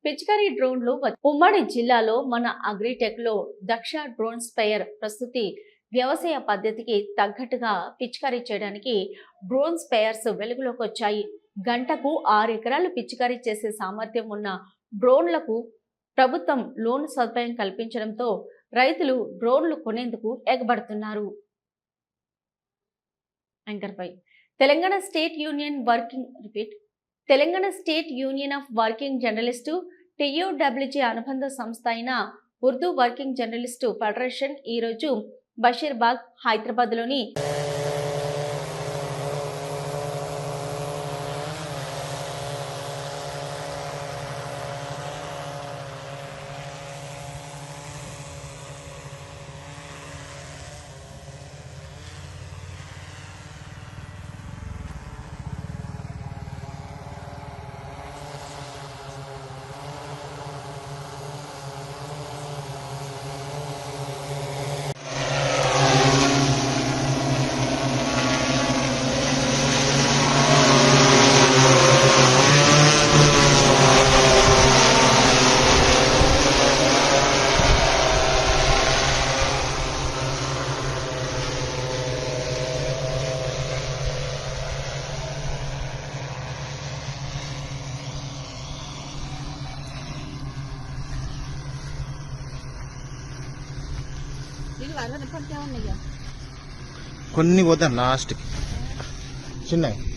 పిచికారీ డ్రోన్లు ఉమ్మడి జిల్లాలో మన అగ్రిటెక్ లో దక్ష డ్రోన్ స్ప్రేయర్ ప్రస్తుతి వ్యవసాయ పద్ధతికి తగ్గట్టుగా పిచికారీ చేయడానికి డ్రోన్ స్ప్రేయర్స్ వెలుగులోకి వచ్చాయి. గంటకు 6 ఎకరాలు పిచికారీ చేసే సామర్థ్యం ఉన్న డ్రోన్లకు ప్రభుత్వం లోన్ సదుపాయం కల్పించడంతో రైతులు డ్రోన్లు కొనేందుకు ఎగబడుతున్నారు. Telangana state union of working journalist TUWG అనుబంధ సంస్థ అయిన ఉర్దూ వర్కింగ్ జర్నలిస్టు ఫెడరేషన్ ఈ రోజు బషీర్బాగ్ హైదరాబాద్లోని కొన్ని పోతాను లాస్ట్కి చిన్నవి